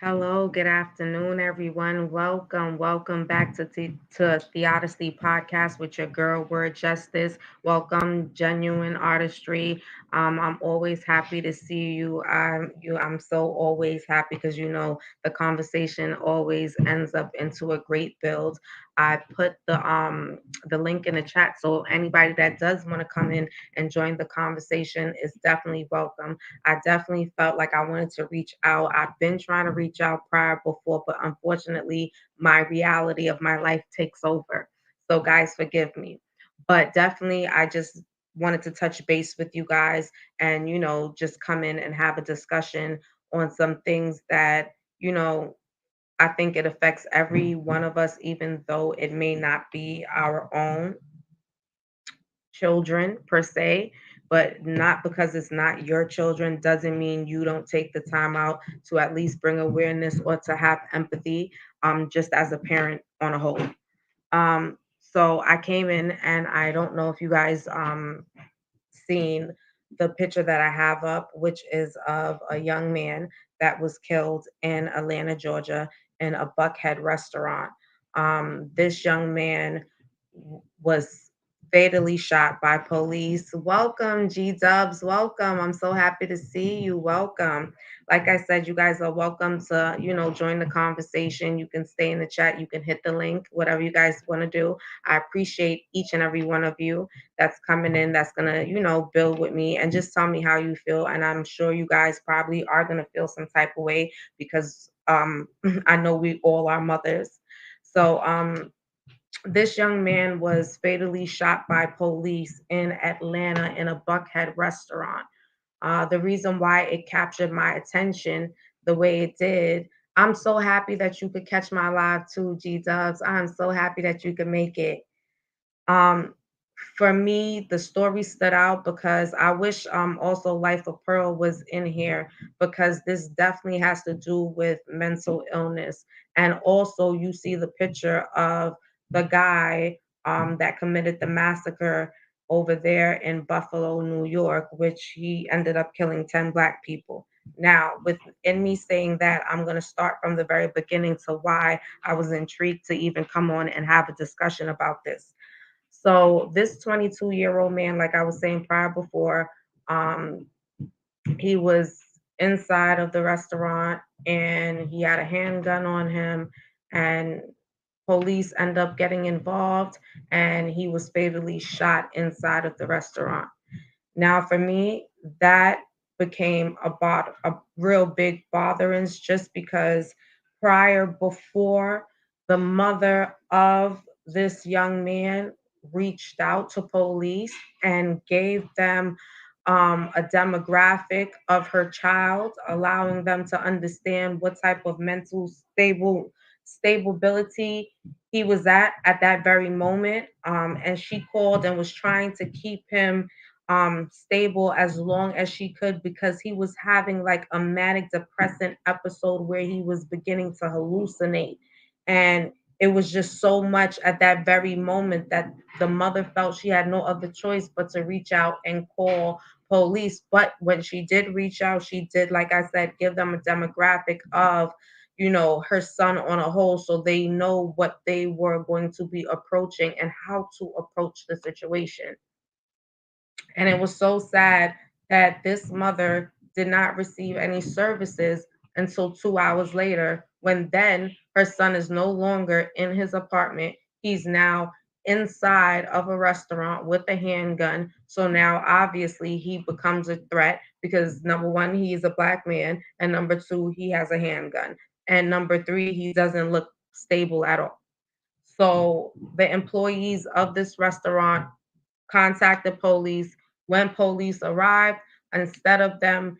Hello, good afternoon, everyone. Welcome back to Theodicy Podcast with your girl, Word Justice. Welcome, genuine artistry. I'm always happy to see you. I'm so always happy because the conversation always ends up into a great build. I put the link in the chat, so anybody that does want to come in and join the conversation is definitely welcome. I definitely felt like I wanted to reach out. I've been trying to reach out prior before, but unfortunately, my reality of my life takes over. So, guys, forgive me. But definitely, I just wanted to touch base with you guys and, just come in and have a discussion on some things that, you know, I think it affects every one of us, even though it may not be our own children per se, but not because it's not your children doesn't mean you don't take the time out to at least bring awareness or to have empathy, just as a parent on a whole. So I came in and I don't know if you guys seen the picture that I have up, which is of a young man that was killed in Atlanta, Georgia, in a BuckHead restaurant. This young man was fatally shot by police. Welcome, G Dubs. Welcome. I'm so happy to see you. Welcome. Like I said, you guys are welcome to, join the conversation. You can stay in the chat. You can hit the link, whatever you guys want to do. I appreciate each and every one of you that's coming in that's gonna build with me and just tell me how you feel, and I'm sure you guys probably are gonna feel some type of way because I know we all are mothers. So this young man was fatally shot by police in Atlanta in a Buckhead restaurant. The reason why it captured my attention the way it did, I'm so happy that you could catch my live too, G Dubs. I'm so happy that you could make it. um, for me, the story stood out because I wish also Life of Pearl was in here because this definitely has to do with mental illness. And also, you see the picture of the guy that committed the massacre over there in Buffalo, New York, which he ended up killing 10 Black people. Now, within me saying that, I'm going to start from the very beginning to why I was intrigued to even come on and have a discussion about this. So this 22-year-old man, like I was saying prior before, um, he was inside of the restaurant and he had a handgun on him, and police end up getting involved, and he was fatally shot inside of the restaurant. Now, for me, that became a real big botherance just because before the mother of this young man reached out to police and gave them a demographic of her child, allowing them to understand what type of mental stability he was at that very moment. And she called and was trying to keep him stable as long as she could because he was having like a manic depressant episode where he was beginning to hallucinate. And it was just so much at that very moment that the mother felt she had no other choice but to reach out and call police. But when she did reach out, she did, like I said, give them a demographic of her son on a whole, so they know what they were going to be approaching and how to approach the situation. And it was so sad that this mother did not receive any services until 2 hours later, when then her son is no longer in his apartment. He's now inside of a restaurant with a handgun. So now obviously he becomes a threat because number one, he is a Black man, and number two, he has a handgun. And number three, he doesn't look stable at all. So the employees of this restaurant contacted police. When police arrived, instead of them,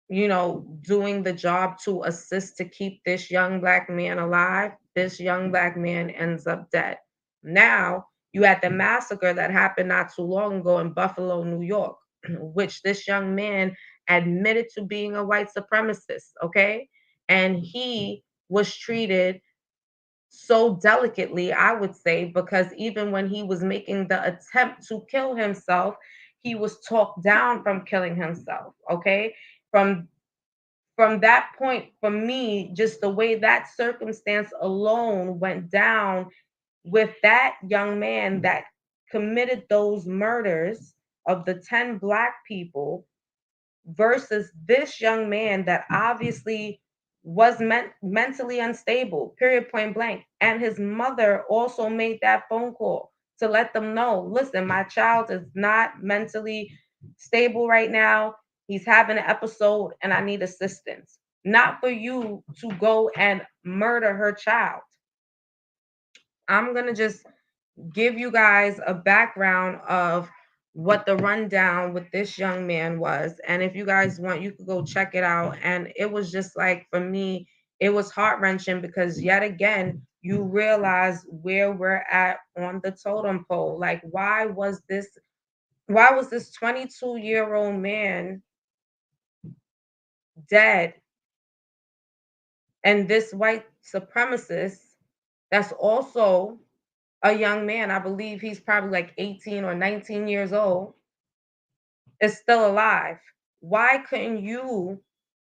doing the job to assist to keep this young Black man alive, this young Black man ends up dead. Now, you had the massacre that happened not too long ago in Buffalo, New York, which this young man admitted to being a white supremacist, okay? And he was treated so delicately, I would say, because even when he was making the attempt to kill himself, he was talked down from killing himself, okay? From from that point, for me, just the way that circumstance alone went down with that young man that committed those murders of the 10 black people versus this young man that obviously was mentally unstable, period, point blank. And his mother also made that phone call to let them know, listen, my child is not mentally stable right now. He's having an episode and I need assistance. Not for you to go and murder her child. I'm going to just give you guys a background of what the rundown with this young man was. And if you guys want, you could go check it out. And it was just like, for me, it was heart wrenching because yet again, you realize where we're at on the totem pole. Like, why was this 22-year-old man dead? And this white supremacist that's also a young man, I believe he's probably like 18 or 19 years old, is still alive. Why couldn't you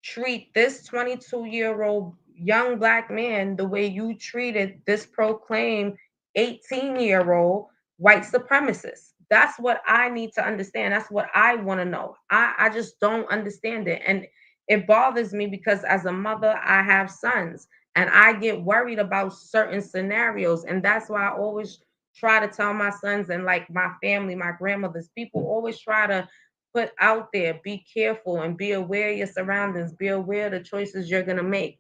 treat this 22-year-old young black man the way you treated this proclaimed 18-year-old white supremacist? That's what I need to understand. That's what I want to know. I just don't understand it. And it bothers me because as a mother, I have sons and I get worried about certain scenarios. And that's why I always try to tell my sons and like my family, my grandmothers, people always try to put out there, be careful and be aware of your surroundings, be aware of the choices you're going to make.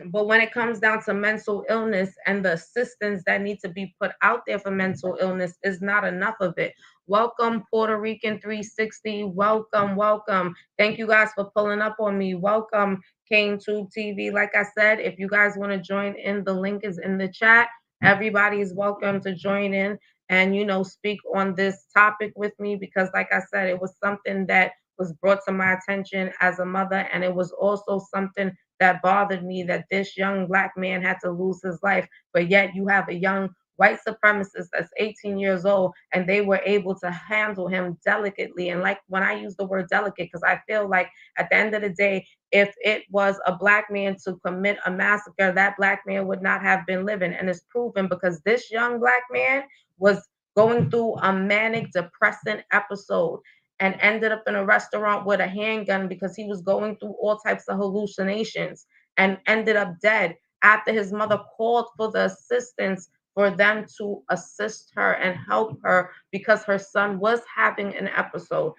But when it comes down to mental illness and the assistance that need to be put out there for mental illness is not enough of it. Welcome, Puerto Rican 360. Welcome, welcome. Thank you guys for pulling up on me. Welcome, Kane Tube TV. Like I said, if you guys want to join in, the link is in the chat. Everybody is welcome to join in and, speak on this topic with me because, like I said, it was something that was brought to my attention as a mother, and it was also something that bothered me that this young black man had to lose his life, but yet you have a young white supremacist that's 18 years old and they were able to handle him delicately. And like when I use the word delicate, because I feel like at the end of the day, if it was a black man to commit a massacre, that black man would not have been living. And it's proven because this young black man was going through a manic depressant episode and ended up in a restaurant with a handgun because he was going through all types of hallucinations and ended up dead after his mother called for the assistance for them to assist her and help her because her son was having an episode.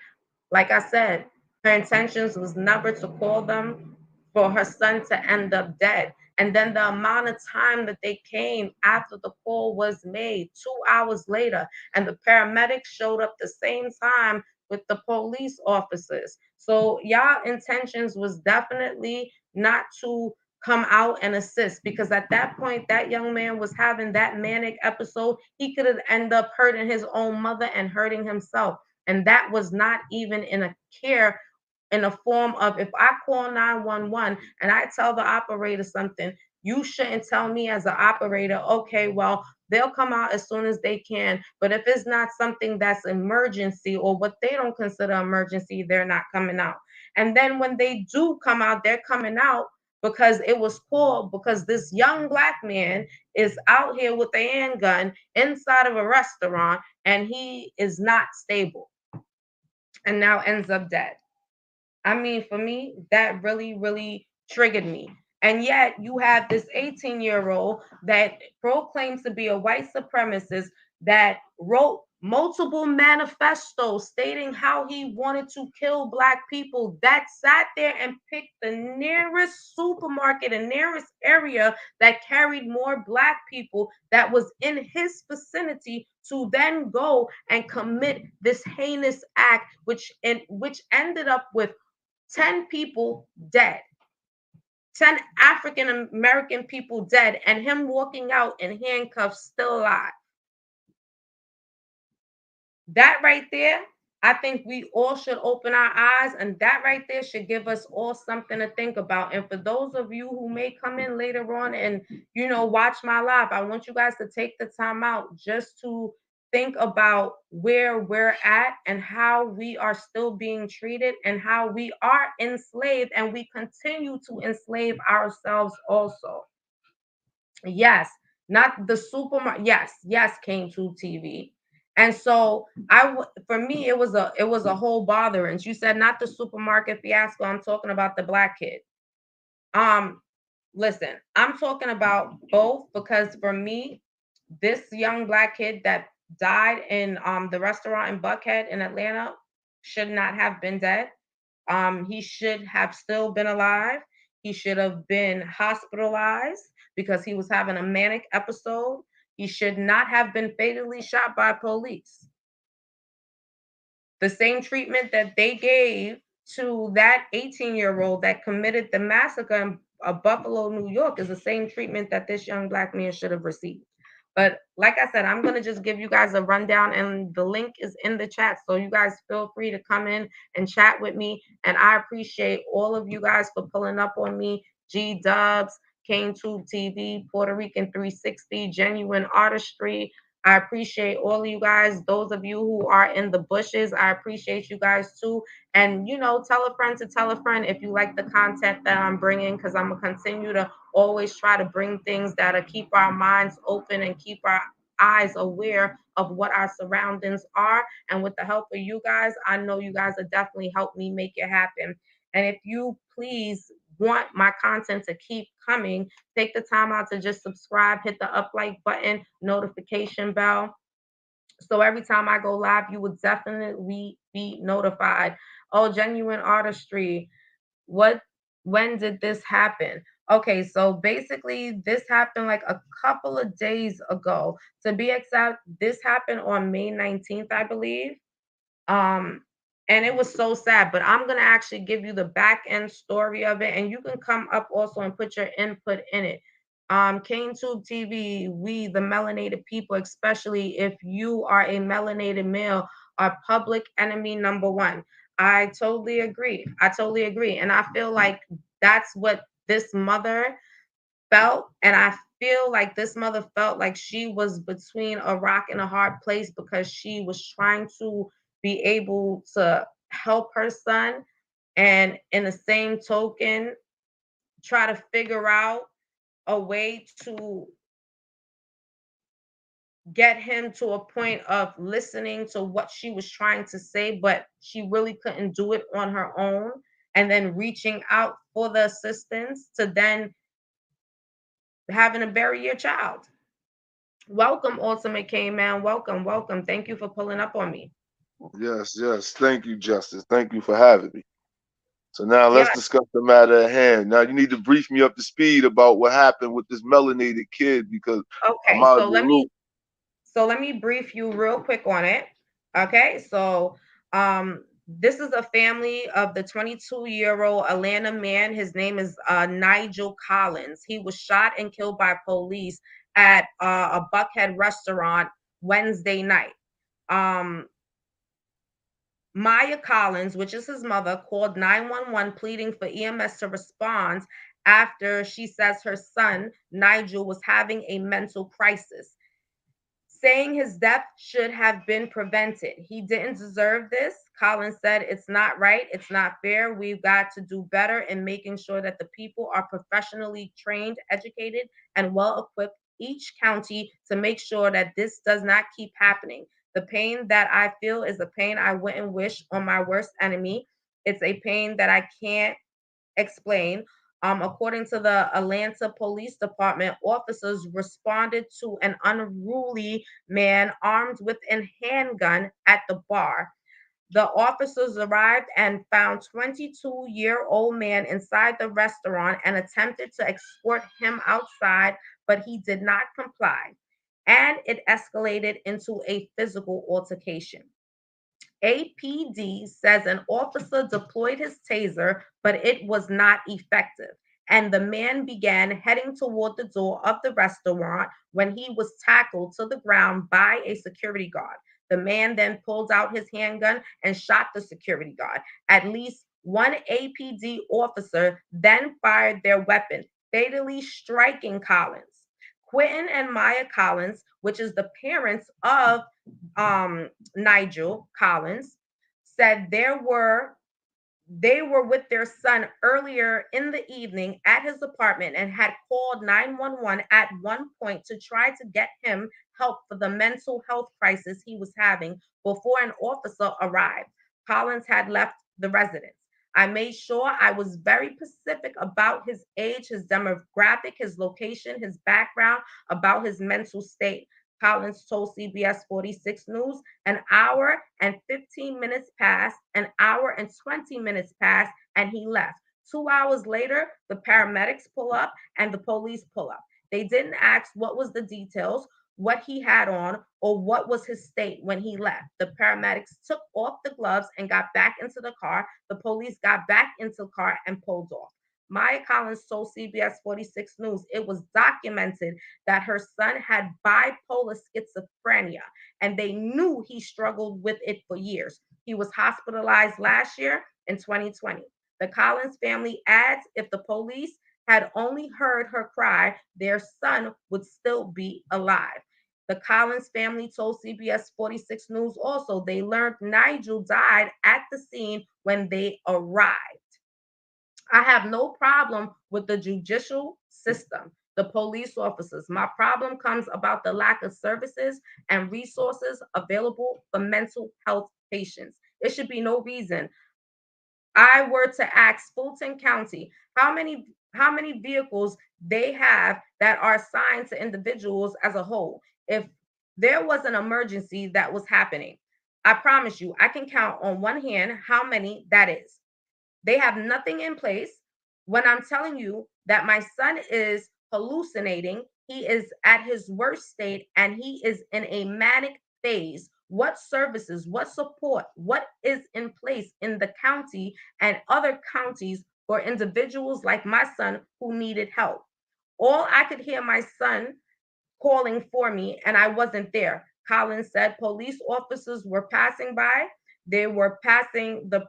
Like I said, her intentions was never to call them for her son to end up dead. And then the amount of time that they came after the call was made, 2 hours later, and the paramedics showed up the same time with the police officers. So y'all intentions was definitely not to come out and assist because at that point that young man was having that manic episode. He could have ended up hurting his own mother and hurting himself. And that was not even in a care in a form of if I call 911 and I tell the operator something, you shouldn't tell me as an operator, okay, well, they'll come out as soon as they can. But if it's not something that's emergency or what they don't consider emergency, they're not coming out. And then when they do come out, they're coming out because it was called because this young black man is out here with a handgun inside of a restaurant and he is not stable and now ends up dead. I mean, for me, that really, really triggered me. And yet, you have this 18-year-old that proclaims to be a white supremacist that wrote multiple manifestos stating how he wanted to kill Black people, that sat there and picked the nearest supermarket and nearest area that carried more Black people that was in his vicinity to then go and commit this heinous act, which ended up with 10 people dead, 10 African American people dead, and him walking out in handcuffs still alive. That right there, I think we all should open our eyes, and that right there should give us all something to think about. And for those of you who may come in later on and watch my live, I want you guys to take the time out just to think about where we're at and how we are still being treated and how we are enslaved and we continue to enslave ourselves also. Yes, not the supermarket. Yes, yes, came to TV. And so for me, it was a whole bother. And you said not the supermarket fiasco. I'm talking about the black kid. Um, Listen, I'm talking about both because for me, this young black kid that died in the restaurant in Buckhead in Atlanta should not have been dead. He should have still been alive. He should have been hospitalized because he was having a manic episode. He should not have been fatally shot by police. The same treatment that they gave to that 18-year-old that committed the massacre in Buffalo, New York, is the same treatment that this young black man should have received. But like I said, I'm going to just give you guys a rundown, and the link is in the chat. So you guys feel free to come in and chat with me. And I appreciate all of you guys for pulling up on me. G Dubs, Kane Tube TV, Puerto Rican 360, Genuine Artistry, I appreciate all of you guys. Those of you who are in the bushes, I appreciate you guys too. And tell a friend to tell a friend if you like the content that I'm bringing, because I'm gonna continue to always try to bring things that'll keep our minds open and keep our eyes aware of what our surroundings are. And with the help of you guys, I know you guys will definitely help me make it happen. And if you please want my content to keep coming, take the time out to just subscribe, hit the up like button, notification bell. So every time I go live, you would definitely be notified. Oh, genuine artistry. What when did this happen? Okay, so basically this happened like a couple of days ago. To be exact, this happened on May 19th, I believe. Um, and it was so sad, but I'm gonna actually give you the back end story of it, and you can come up also and put your input in it. Cane Tube TV, we the melanated people, especially if you are a melanated male, are public enemy number one. I totally agree. I totally agree. And I feel like that's what this mother felt. And I feel like this mother felt like she was between a rock and a hard place because she was trying to be able to help her son, and in the same token try to figure out a way to get him to a point of listening to what she was trying to say, but she really couldn't do it on her own, and then reaching out for the assistance to then having to bury your child. Welcome, Ultimate K Man. Welcome, welcome. Thank you for pulling up on me. Yes, yes. Thank you, Justice. Thank you for having me. So now Yeah, let's discuss the matter at hand. Now you need to brief me up to speed about what happened with this melanated kid because I'm okay. out of So the let loop. me so let me brief you real quick on it. Okay, so this is a family of the 22-year-old Atlanta man. His name is Nigel Collins. He was shot and killed by police at a Buckhead restaurant Wednesday night. Um, Maya Collins, which is his mother, called 911 pleading for EMS to respond after she says her son, Nigel, was having a mental crisis, saying his death should have been prevented. He didn't deserve this. Collins said, "It's not right. It's not fair. We've got to do better in making sure that the people are professionally trained, educated, and well equipped each county to make sure that this does not keep happening. The pain that I feel is a pain I wouldn't wish on my worst enemy. It's a pain that I can't explain." According to the Atlanta Police Department, officers responded to an unruly man armed with a handgun at the bar. The officers arrived and found 22-year-old man inside the restaurant and attempted to escort him outside, but he did not comply. And it escalated into a physical altercation. APD says an officer deployed his taser, but it was not effective. And the man began heading toward the door of the restaurant when he was tackled to the ground by a security guard. The man then pulled out his handgun and shot the security guard. At least one APD officer then fired their weapon, fatally striking Collins. Quentin and Maya Collins, which is the parents of Nigel Collins, said they were with their son earlier in the evening at his apartment and had called 911 at one point to try to get him help for the mental health crisis he was having before an officer arrived. Collins had left the residence. I made sure I was very specific about his age, his demographic, his location, his background, about his mental state. Collins told CBS 46 News. An hour and 15 minutes passed, an hour and 20 minutes passed, and he left. 2 hours later, the paramedics pull up and the police pull up. They didn't ask what was the details, what he had on, or what was his state when he left. The paramedics took off the gloves and got back into the car. The police got back into the car and pulled off. Maya Collins told CBS 46 News it was documented that her son had bipolar schizophrenia, and they knew he struggled with it for years. He was hospitalized last year in 2020. The Collins family adds if the police had only heard her cry, their son would still be alive. The Collins family told CBS 46 News also they learned Nigel died at the scene when they arrived. I have no problem with the judicial system, the police officers. My problem comes about the lack of services and resources available for mental health patients. There should be no reason. I were to ask Fulton County how many vehicles they have that are assigned to individuals as a whole. If there was an emergency that was happening, I promise you, I can count on one hand how many that is. They have nothing in place. When I'm telling you that my son is hallucinating, he is at his worst state and he is in a manic phase. What services, what support, what is in place in the county and other counties for individuals like my son who needed help? All I could hear my son calling for me, and I wasn't there. Collins said police officers were passing by. They were passing the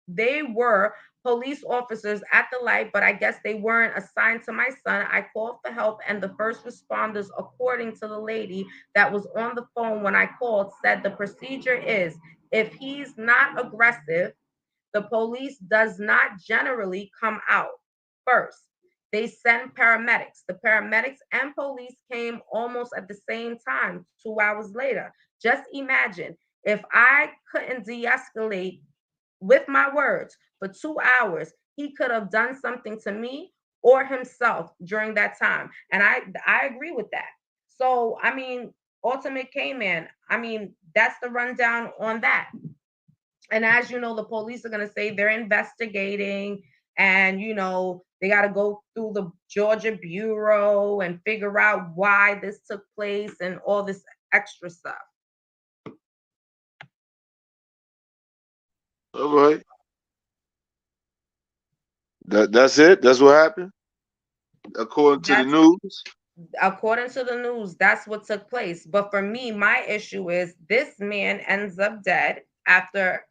they were police officers at the light, but I guess they weren't assigned to my son. I called for help, and the first responders, according to the lady that was on the phone when I called, said the procedure is if he's not aggressive, the police does not generally come out first. They send paramedics. The paramedics and police came almost at the same time, 2 hours later. Just imagine if I couldn't de escalate with my words for 2 hours, he could have done something to me or himself during that time. And I agree with that. So, I mean, Ultimate K-Man, I mean, that's the rundown on that. And as you know, the police are going to say they're investigating and, they got to go through the Georgia Bureau and figure out why this took place and all this extra stuff. All right. That's it. That's what happened, according to the That's news. according to the news, that's what took place. But for me, my issue is this man ends up dead after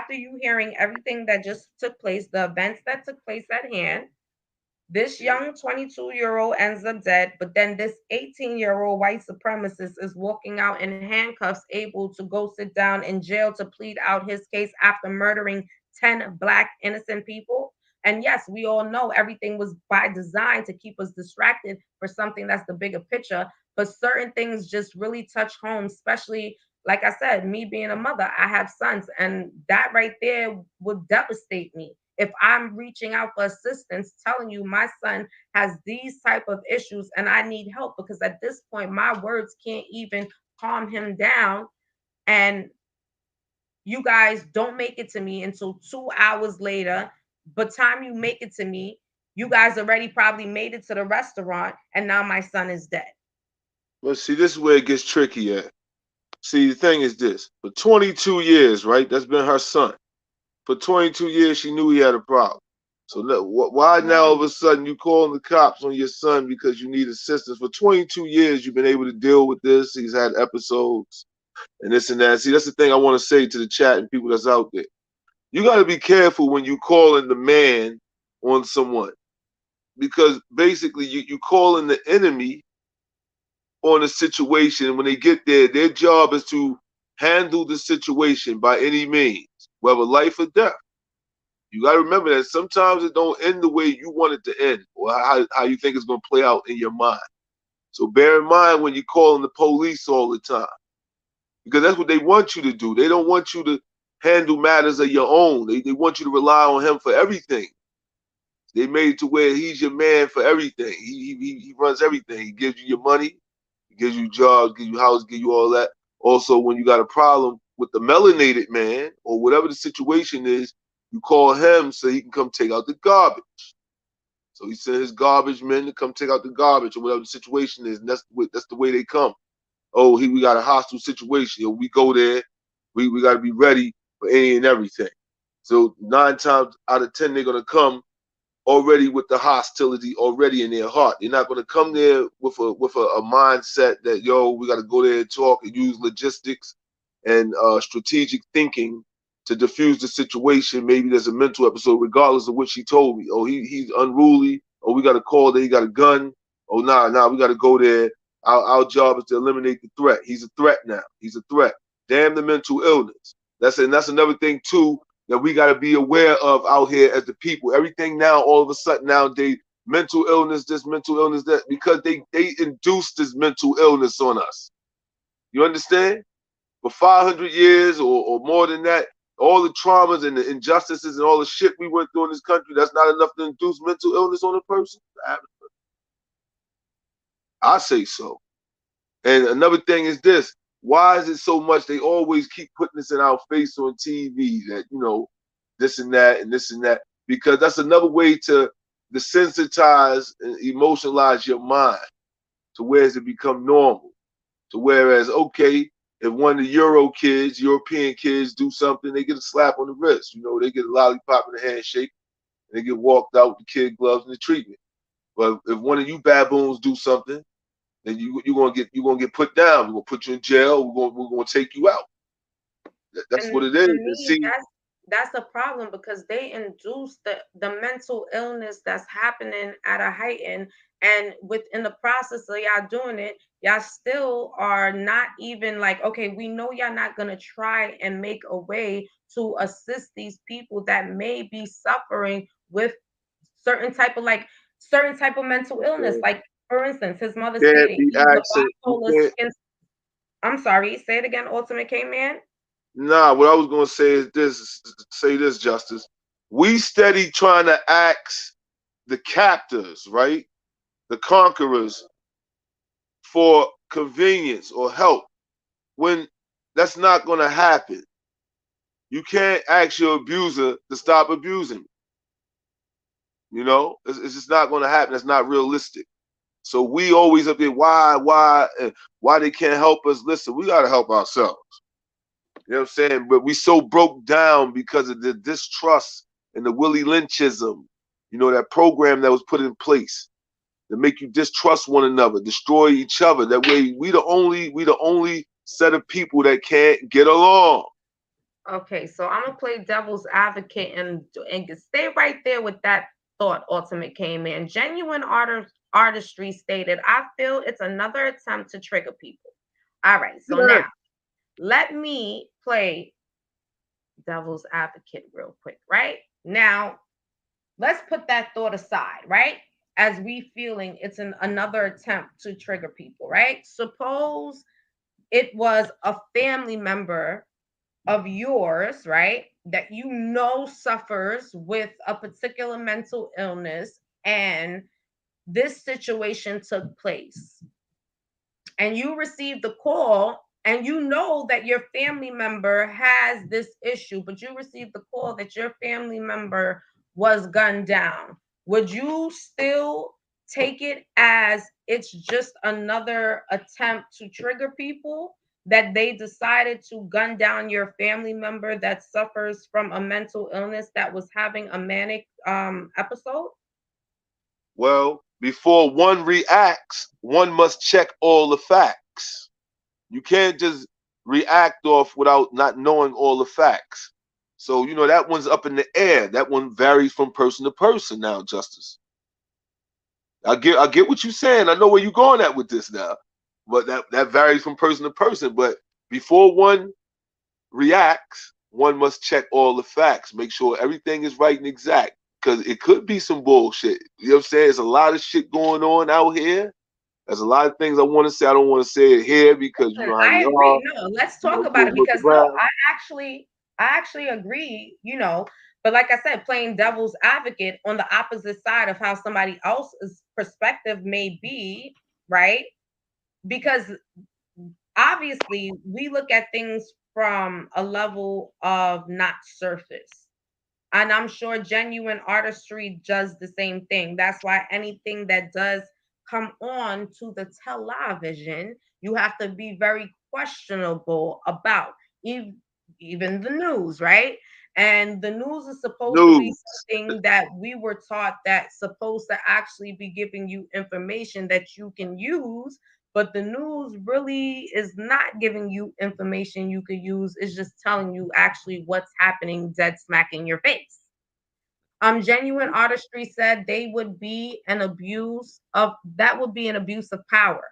you hearing everything that just took place, the events that took place at hand. This young 22-year-old ends up dead, but then this 18-year-old white supremacist is walking out in handcuffs, able to go sit down in jail to plead out his case after murdering 10 Black innocent people. And yes, we all know everything was by design to keep us distracted for something that's the bigger picture. But certain things just really touch home, especially like I said, me being a mother, I have sons, and that right there would devastate me if I'm reaching out for assistance, telling you my son has these type of issues and I need help, because at this point my words can't even calm him down, and you guys don't make it to me until 2 hours later. But time you make it to me, you guys already probably made it to the restaurant and now my son is dead. But see, this is where it gets tricky at. See, the thing is this: for 22 years, right? That's been her son. For 22 years, she knew he had a problem. So why now all of a sudden you calling the cops on your son because you need assistance? For 22 years, you've been able to deal with this. He's had episodes and this and that. See, that's the thing I want to say to the chat and people that's out there. You got to be careful when you calling the man on someone, because basically you calling the enemy on a situation. When they get there, their job is to handle the situation by any means, whether life or death. You got to remember that sometimes it don't end the way you want it to end, or how you think it's going to play out in your mind. So bear in mind when you're calling the police all the time, because that's what they want you to do. They don't want you to handle matters of your own. They want you to rely on him for everything. They made it to where he's your man for everything. He runs everything. He gives you your money, he gives you jobs, gives you house, gives you all that. Also, when you got a problem with the melanated man or whatever the situation is, you call him so he can come take out the garbage. So he sent his garbage men to come take out the garbage or whatever the situation is, and that's the way they come. Oh, we got a hostile situation. You know, we go there, we got to be ready for any and everything. So 9 times out of 10, they're gonna come already with the hostility already in their heart. They're not going to come there with a mindset that, yo, we got to go there and talk and use logistics and strategic thinking to diffuse the situation. Maybe there's a mental episode, regardless of what she told me. Oh, he's unruly. Oh, we got to call that he got a gun. Oh, nah, we got to go there. Our job is to eliminate the threat. He's a threat now. He's a threat. Damn the mental illness. That's another thing too that we got to be aware of out here as the people. Everything now, all of a sudden nowadays, mental illness, this, mental illness, that, because they induced this mental illness on us. You understand? For 500 years or more than that, all the traumas and the injustices and all the shit we went through in this country, that's not enough to induce mental illness on a person? I say so. And another thing is this. Why is it so much they always keep putting this in our face on TV that, you know, this and that and this and that? Because that's another way to desensitize and emotionalize your mind to where it become normal. To whereas, okay, if one of the European kids do something, they get a slap on the wrist. You know, they get a lollipop and a handshake, and they get walked out with the kid gloves and the treatment. But if one of you baboons do something, then you're gonna get put down. We're gonna put you in jail. We're gonna take you out. That's what And it is. to And me, see, that's a problem because they induce the mental illness that's happening at a heightened, and within the process of y'all doing it, y'all still are not even like, okay, we know y'all not gonna try and make a way to assist these people that may be suffering with certain type of like certain type of mental illness. Like for instance, his mother can't stated be he's a accent. You bipolar can't. skin. I'm sorry, say it again, Ultimate K Man. Nah, what I was gonna say is this. Say this, Justice. We steady trying to ask the captors, right? The conquerors for convenience or help when that's not gonna happen. You can't ask your abuser to stop abusing. You know, it's just not gonna happen. That's not realistic. So we always up there, why they can't help us? Listen, we gotta help ourselves. You know what I'm saying? But we so broke down because of the distrust and the Willie Lynchism, you know, that program that was put in place to make you distrust one another, destroy each other. That way we the only set of people that can't get along. Okay, so I'm gonna play devil's advocate and stay right there with that thought. Ultimate came in. Genuine artistry stated, "I feel it's another attempt to trigger people." All right, so Yeah. now let me play devil's advocate real quick. Right now, let's put that thought aside. Right, as we feeling it's another attempt to trigger people. Right, suppose it was a family member of yours, right, that you know suffers with a particular mental illness, and this situation took place, and you received the call, and you know that your family member has this issue, but you received the call that your family member was gunned down. Would you still take it as it's just another attempt to trigger people, that they decided to gun down your family member that suffers from a mental illness that was having a manic episode? Well, before one reacts, one must check all the facts. You can't just react off without not knowing all the facts. So, you know, that one's up in the air. That one varies from person to person now, Justice. I get what you're saying. I know where you're going at with this now. but that varies from person to person. But before one reacts, one must check all the facts, make sure everything is right and exact. Because it could be some bullshit. You know what I'm saying? There's a lot of shit going on out here. There's a lot of things I want to say. I don't want to say it here because you Listen, know how I we are. agree. No, let's You talk know, about good it look because no, around. I actually agree, but like I said, playing devil's advocate on the opposite side of how somebody else's perspective may be, right? Because obviously we look at things from a level of not surface. And I'm sure genuine artistry does the same thing. That's why anything that does come on to the television, you have to be very questionable about, even the news, right? And the news is supposed to be News. something that we were taught that's supposed to actually be giving you information that you can use, but the news really is not giving you information you could use. It's just telling you actually what's happening dead smack in your face. Genuine artistry said they would be an abuse of that would be an abuse of power.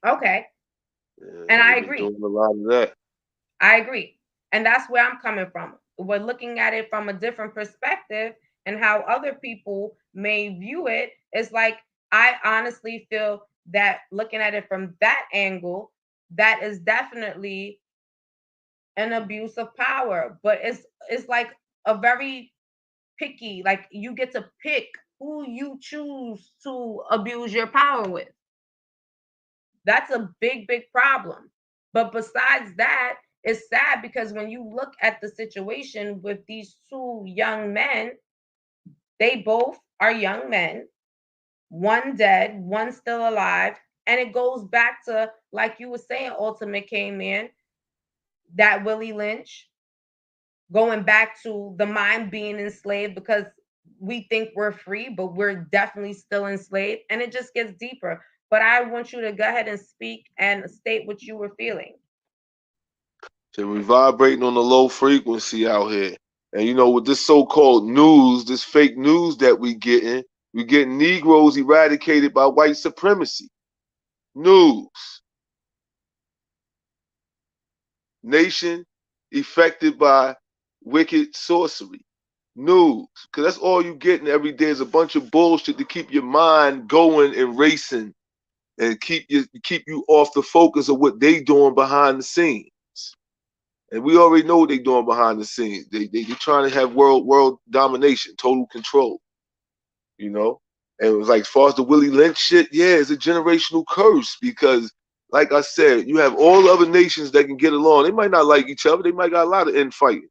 Okay. Yeah, And I they've been agree. doing a lot of that. I agree. And that's where I'm coming from. We're looking at it from a different perspective, and how other people may view it is like, I honestly feel that looking at it from that angle, that is definitely an abuse of power. But it's like a very picky, like you get to pick who you choose to abuse your power with. That's a big problem. But besides that, it's sad because when you look at the situation with these two young men, they both are young men, one dead, one still alive. And it goes back to, like you were saying, Ultimate K Man, that Willie Lynch, going back to the mind being enslaved because we think we're free, but we're definitely still enslaved. And it just gets deeper. But I want you to go ahead and speak and state what you were feeling. So we vibrating on a low frequency out here. And you know, with this so-called news, this fake news that we getting Negroes eradicated by white supremacy. News. Nation affected by wicked sorcery. News. Because that's all you getting every day is a bunch of bullshit to keep your mind going and racing and keep you off the focus of what they doing behind the scenes. And we already know what they doing behind the scenes. They trying to have world domination, total control. You know, and it was like as far as the Willie Lynch shit, yeah, it's a generational curse because, like I said, you have all other nations that can get along. They might not like each other. They might got a lot of infighting,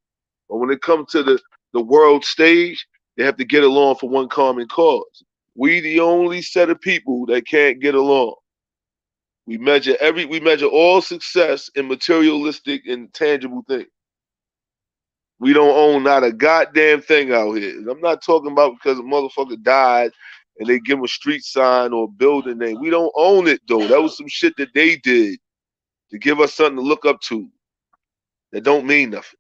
but when it comes to the world stage, they have to get along for one common cause. We the only set of people that can't get along. We measure all success in materialistic and tangible things. We don't own not a goddamn thing out here. And I'm not talking about because a motherfucker died and they give him a street sign or a building name. We don't own it though. That was some shit that they did to give us something to look up to. That don't mean nothing.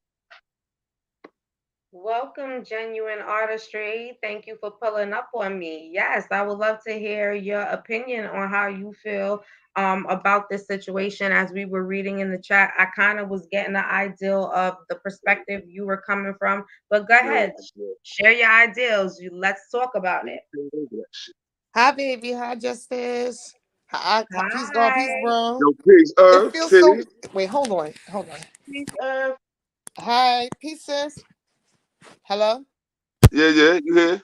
Welcome, Genuine Artistry. Thank you for pulling up on me. Yes, I would love to hear your opinion on how you feel about this situation. As we were reading in the chat, I kind of was getting the ideal of the perspective you were coming from. But go Yeah, ahead, share your ideals. Let's talk about it. Hi, baby. Hi, Justice. Peace, God, peace, Hi. bro. Yo, peace, It Earth, feels so. peace, Wait, hold on. Hold on. peace, Earth. Hi, peace, sis. Hello? Yeah, you here?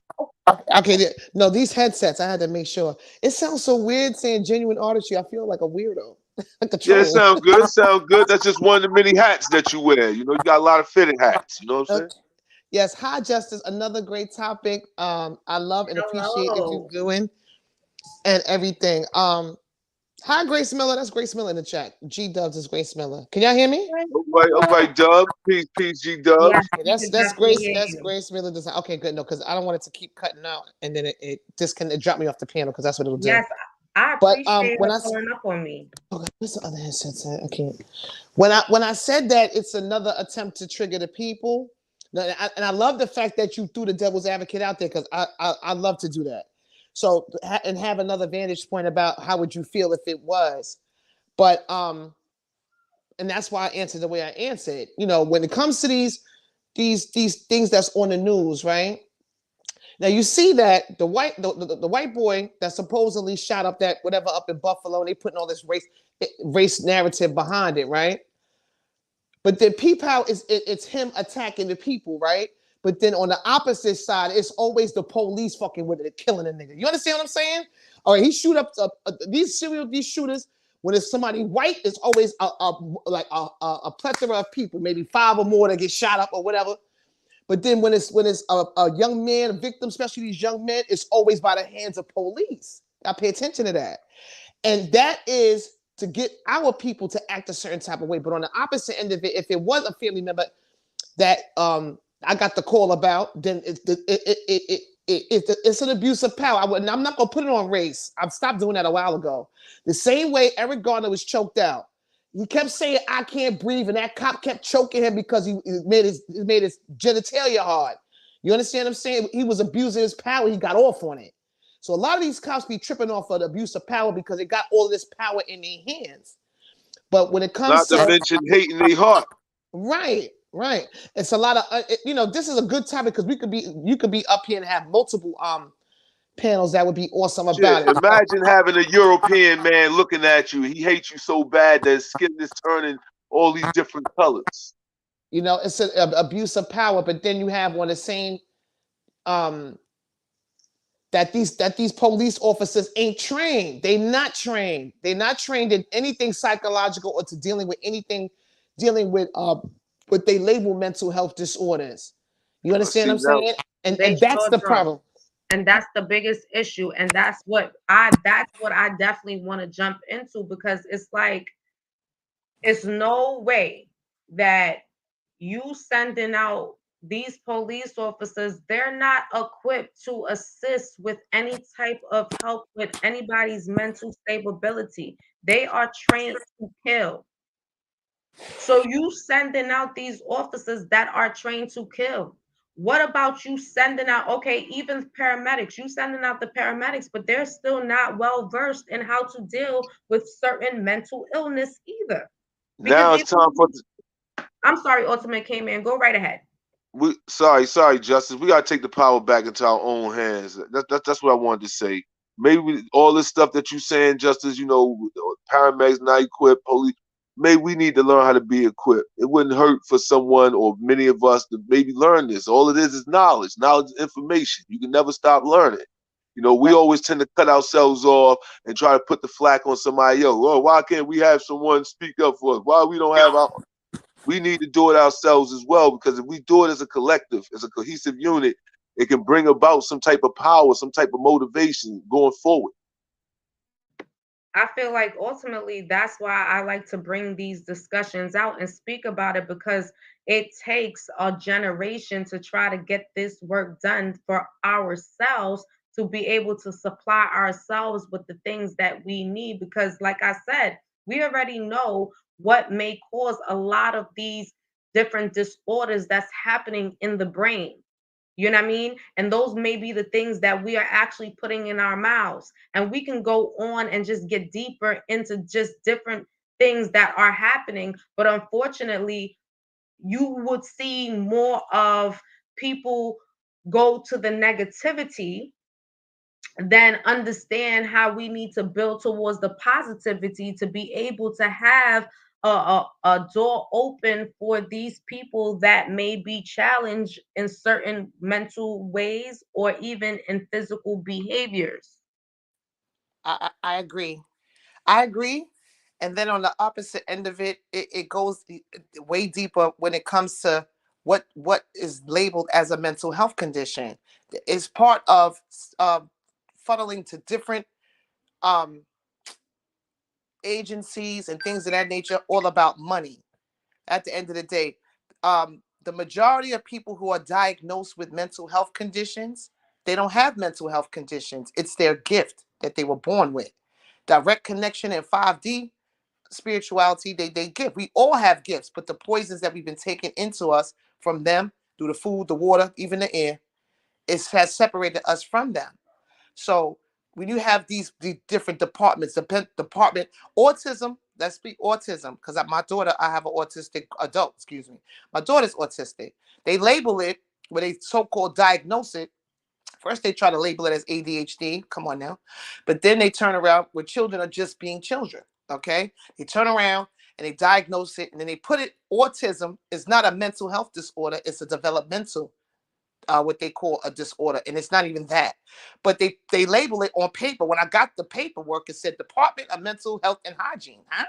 Okay, no, these headsets, I had to make sure. It sounds so weird saying genuine artistry. I feel like a weirdo, like a Yeah, it troll. sound good. Sound good. That's just one of the many hats that you wear. You know, you got a lot of fitted hats. You know what I'm saying? Okay. Yes, hi, Justice. Another great topic. I love and appreciate that you're Hello. doing and everything. Hi, Grace Miller. That's Grace Miller in the chat. G Dubs is Grace Miller. Can y'all hear me? All right, Dub. Peace, G Dub. Yes, Okay, we that's can that's definitely Grace. hear That's you. Grace Miller design. Okay, good. No, because I don't want it to keep cutting out, and then it drop me off the piano because that's what it'll do. Yes, I But appreciate when her I pulling up on me. okay, what's the other headset? I can't. When I said that it's another attempt to trigger the people, and I love the fact that you threw the devil's advocate out there because I love to do that. So and have another vantage point about how would you feel if it was. But and that's why I answered the way I answered. You know, when it comes to these things that's on the news, right? Now you see that the white boy that supposedly shot up that whatever up in Buffalo, and they putting all this race narrative behind it, right? But then peep how it's him attacking the people, right? But then on the opposite side, it's always the police fucking with it, killing a nigga. You understand what I'm saying? All right, he shoot up these shooters. When it's somebody white, it's always a plethora of people, maybe 5 or more that get shot up or whatever. But then when it's a young man, a victim, especially these young men, it's always by the hands of police. I pay attention to that. And that is to get our people to act a certain type of way. But on the opposite end of it, if it was a family member that I got the call about, then it's an abuse of power. I'm not going to put it on race. I've stopped doing that a while ago. The same way Eric Garner was choked out. He kept saying, I can't breathe. And that cop kept choking him because he made his genitalia hard. You understand what I'm saying? He was abusing his power. He got off on it. So a lot of these cops be tripping off of the abuse of power because they got all this power in their hands. But when it comes not to mention hating their heart. Right. It's a lot of this is a good topic because you could be up here and have multiple panels that would be awesome about it. Imagine having a European man looking at you. He hates you so bad that his skin is turning all these different colors. You know, it's an abuse of power, but then you have on the same that these police officers ain't trained. They're not trained. They're not trained in anything psychological or to dealing with what they label mental health disorders. You understand what I'm saying? And that's the problem. And that's the biggest issue. And that's what I definitely want to jump into, because it's like, it's no way that you sending out these police officers, they're not equipped to assist with any type of help with anybody's mental stability. They are trained to kill. So you sending out these officers that are trained to kill. What about you sending out, okay, even paramedics, you sending out the paramedics, but they're still not well versed in how to deal with certain mental illness either. Because now it's time for. I'm sorry, Ultimate came in. Go right ahead. Sorry, Justice. We gotta take the power back into our own hands. That's what I wanted to say. Maybe all this stuff that you saying, Justice, paramedics not equipped, police. Maybe we need to learn how to be equipped. It wouldn't hurt for someone or many of us to maybe learn this. All it is knowledge. Knowledge is information. You can never stop learning. We always tend to cut ourselves off and try to put the flack on somebody else. Oh, why can't we have someone speak up for us? Why we don't have our... We need to do it ourselves as well, because if we do it as a collective, as a cohesive unit, it can bring about some type of power, some type of motivation going forward. I feel like ultimately that's why I like to bring these discussions out and speak about it, because it takes a generation to try to get this work done for ourselves, to be able to supply ourselves with the things that we need. Because like I said, we already know what may cause a lot of these different disorders that's happening in the brain. You know what I mean? And those may be the things that we are actually putting in our mouths. And we can go on and just get deeper into just different things that are happening. But unfortunately, you would see more of people go to the negativity than understand how we need to build towards the positivity to be able to have a door open for these people that may be challenged in certain mental ways or even in physical behaviors. I agree. I agree. And then on the opposite end of it, it goes way deeper when it comes to what is labeled as a mental health condition. It's part of funneling to different agencies and things of that nature, all about money. At the end of the day, the majority of people who are diagnosed with mental health conditions, they don't have mental health conditions. It's their gift that they were born with. Direct connection in 5D spirituality, they give. We all have gifts, but the poisons that we've been taking into us from them, through the food, the water, even the air, has separated us from them. So when you have these different departments, department autism. Let's be autism, because my daughter, I have an autistic adult. Excuse me, my daughter's autistic. They label it, when they so-called diagnose it. First, they try to label it as ADHD. Come on now, but then they turn around where children are just being children. Okay, they turn around and they diagnose it, and then they put it. Autism is not a mental health disorder; it's a developmental, what they call a disorder, and it's not even that. But they label it on paper. When I got the paperwork, it said Department of Mental Health and Hygiene. Huh?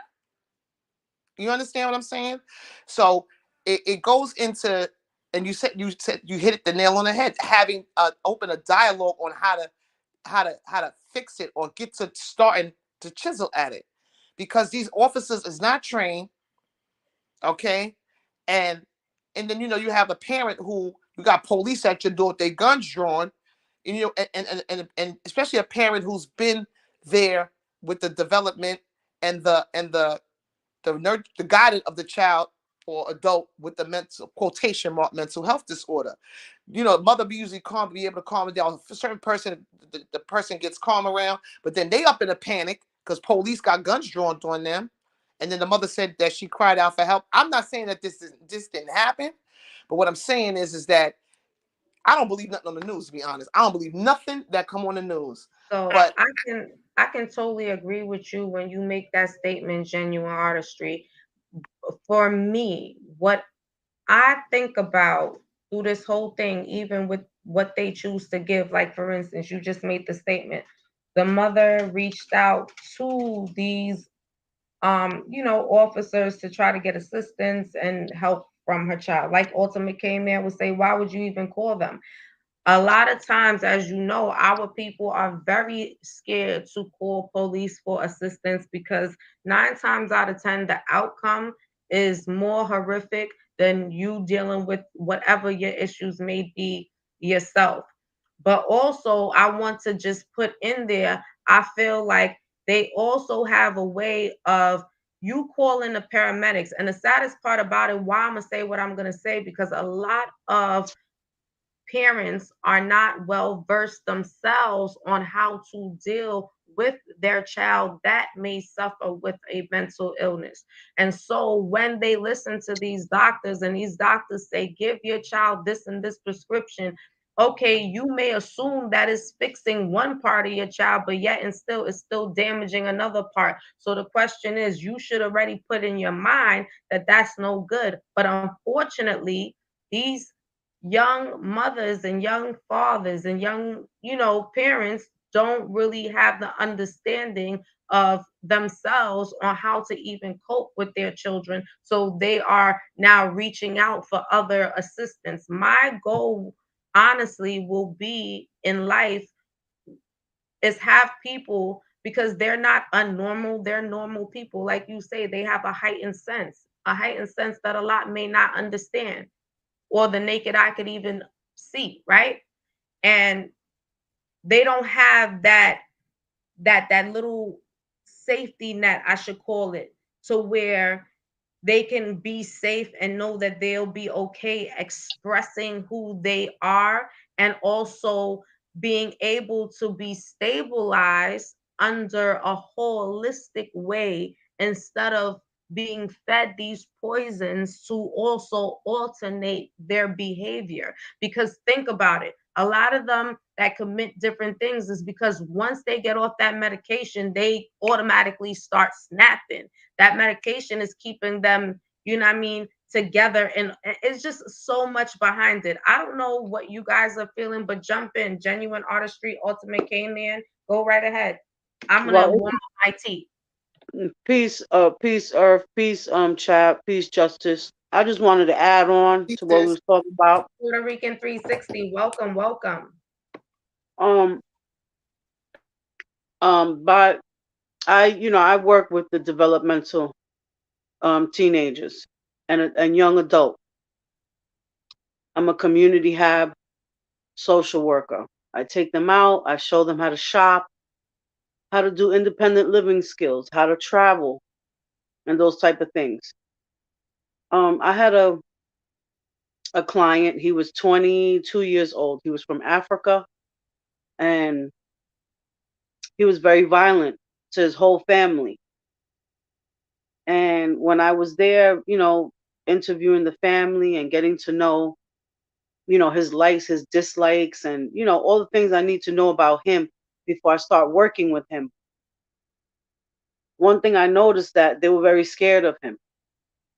You understand what I'm saying? So it goes into, and you said you hit it the nail on the head. Having open a dialogue on how to fix it, or get to starting to chisel at it, because these officers is not trained. Okay, and then you have a parent who, you got police at your door with their guns drawn, and and especially a parent who's been there with the development and the guidance of the child or adult with the mental, quotation mark, mental health disorder. Mother be usually calm, be able to calm it down. A certain person, the person gets calm around, but then they up in a panic because police got guns drawn on them. And then the mother said that she cried out for help. I'm not saying that this didn't happen, but what I'm saying is that I don't believe nothing on the news. To be honest, I don't believe nothing that come on the news. So But I can totally agree with you when you make that statement, genuine artistry. For me, what I think about through this whole thing, even with what they choose to give, like for instance, you just made the statement. The mother reached out to these officers to try to get assistance and help from her child. Like Ultimate K Man would say, why would you even call them? A lot of times, as you know, our people are very scared to call police for assistance because 9 times out of 10, the outcome is more horrific than you dealing with whatever your issues may be yourself. But also, I want to just put in there, I feel like they also have a way of you calling the paramedics. And the saddest part about it, why I'm going to say what I'm going to say, because a lot of parents are not well versed themselves on how to deal with their child that may suffer with a mental illness. And so when they listen to these doctors and these doctors say, give your child this and this prescription, okay, you may assume that is fixing one part of your child, but yet and still it's still damaging another part. So the question is, you should already put in your mind that that's no good. But unfortunately, these young mothers and young fathers and young, parents don't really have the understanding of themselves on how to even cope with their children. So they are now reaching out for other assistance. My goal, honestly, will be in life is have people, because they're not unnormal, they're normal people. Like you say, they have a heightened sense that a lot may not understand or the naked eye could even see, right? And they don't have that little safety net, I should call it, to where they can be safe and know that they'll be okay expressing who they are, and also being able to be stabilized under a holistic way instead of being fed these poisons to also alternate their behavior. Because think about it, a lot of them that commit different things is because once they get off that medication, they automatically start snapping. That medication is keeping them, you know what I mean, together. And it's just so much behind it. I don't know what you guys are feeling, but jump in. Genuine artistry, ultimate K Man. Go right ahead. I'm gonna Well, warm up my tea. peace, peace, earth, peace, chat, peace, justice. I just wanted to add on to what we there's was talking about. Puerto Rican 360. Welcome, welcome. Um, but I work with the developmental teenagers and young adult. I'm a community hab social worker. I take them out. I show them how to shop, how to do independent living skills, how to travel, and those type of things. I had a client. He was 22 years old. He was from Africa, and He was very violent to his whole family. And when I was there, interviewing the family and getting to know, his likes, his dislikes, and, all the things I need to know about him before I start working with him, one thing I noticed that they were very scared of him.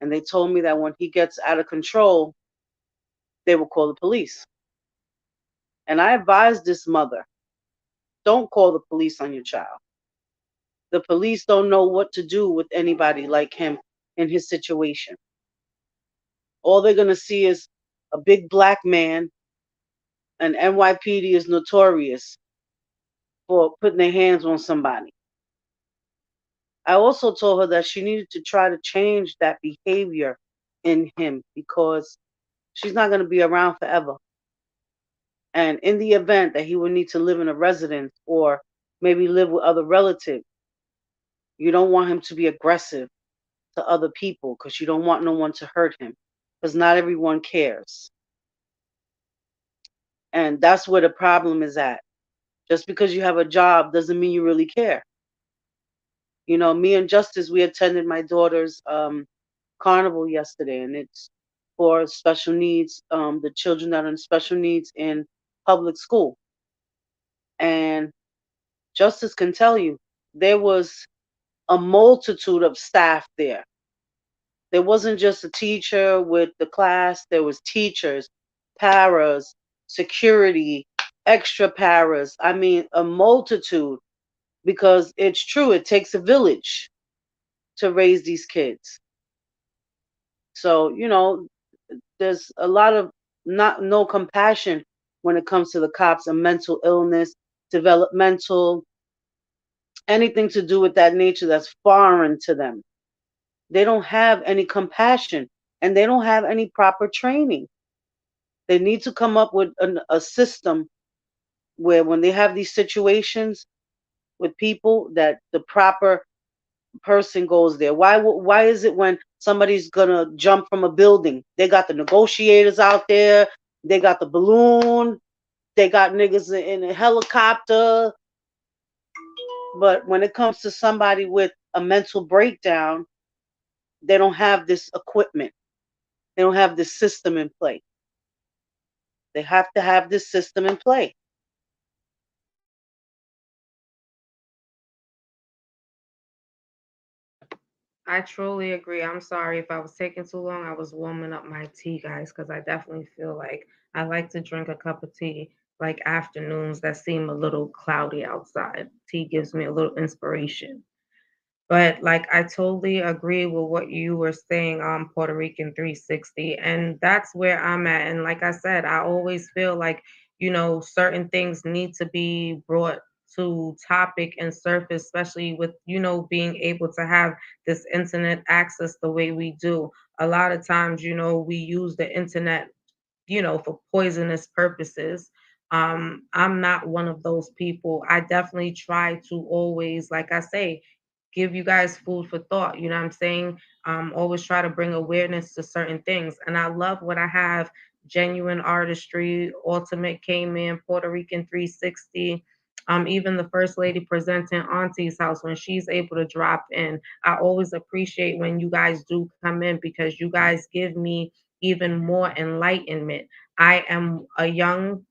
And they told me that when he gets out of control, they will call the police. And I advised this mother, don't call the police on your child. The police don't know what to do with anybody like him in his situation. All they're going to see is a big black man, and NYPD is notorious for putting their hands on somebody. I also told her that she needed to try to change that behavior in him because she's not going to be around forever. And in the event that he would need to live in a residence or maybe live with other relatives, you don't want him to be aggressive to other people because you don't want no one to hurt him because not everyone cares. And that's where the problem is at. Just because you have a job doesn't mean you really care. Me and Justice, we attended my daughter's carnival yesterday, and it's for special needs, the children that are in special needs in public school. And Justice can tell you, there was a multitude of staff there. There wasn't just a teacher with the class, there was teachers, paras, security, extra paras. I mean, a multitude, because it's true, it takes a village to raise these kids. So, there's a lot of no compassion when it comes to the cops and mental illness, developmental, anything to do with that nature that's foreign to them. They don't have any compassion and they don't have any proper training. They need to come up with a system where when they have these situations with people that the proper person goes there. Why is it when somebody's gonna jump from a building, they got the negotiators out there, they got the balloon, they got niggas in a helicopter, but when it comes to somebody with a mental breakdown, they don't have this equipment. They don't have this system in play. They have to have this system in play. I truly agree. I'm sorry if I was taking too long. I was warming up my tea, guys, because I definitely feel like I like to drink a cup of tea like afternoons that seem a little cloudy outside. Tea gives me a little inspiration. But like I totally agree with what you were saying on Puerto Rican 360. And that's where I'm at. And like I said, I always feel like, certain things need to be brought to topic and surface, especially with, being able to have this internet access the way we do. A lot of times, we use the internet, for poisonous purposes. I'm not one of those people. I definitely try to always, like I say, give you guys food for thought. You know what I'm saying? Always try to bring awareness to certain things. And I love what I have: genuine artistry, ultimate came in, Puerto Rican 360. Even the first lady presenting Auntie's house when she's able to drop in. I always appreciate when you guys do come in because you guys give me even more enlightenment. I am a young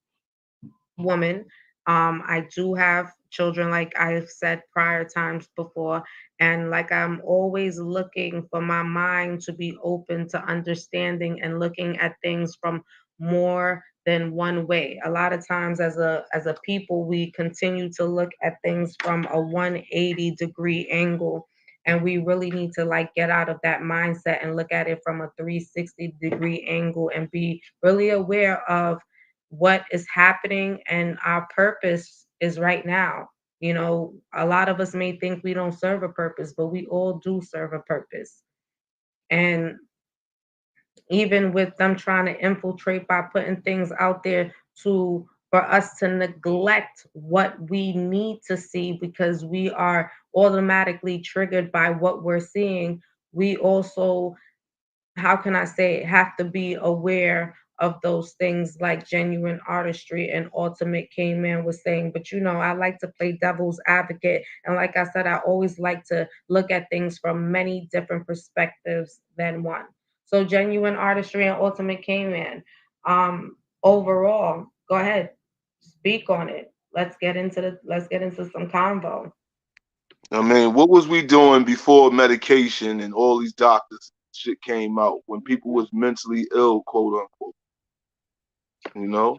woman. I do have children, like I've said prior times before, and like I'm always looking for my mind to be open to understanding and looking at things from more than one way. A lot of times as a people, we continue to look at things from a 180-degree angle. And we really need to like get out of that mindset and look at it from a 360-degree angle and be really aware of what is happening and our purpose is right now. A lot of us may think we don't serve a purpose, but we all do serve a purpose. And even with them trying to infiltrate by putting things out there to for us to neglect what we need to see because we are automatically triggered by what we're seeing, we also, how can I say it, have to be aware of those things like genuine artistry and ultimate K-Man was saying. But I like to play devil's advocate. And like I said, I always like to look at things from many different perspectives than one. So genuine artistry and ultimate K-Man. Overall, go ahead, speak on it. Let's get into some convo. I mean, what was we doing before medication and all these doctors shit came out when people was mentally ill, quote unquote? You know,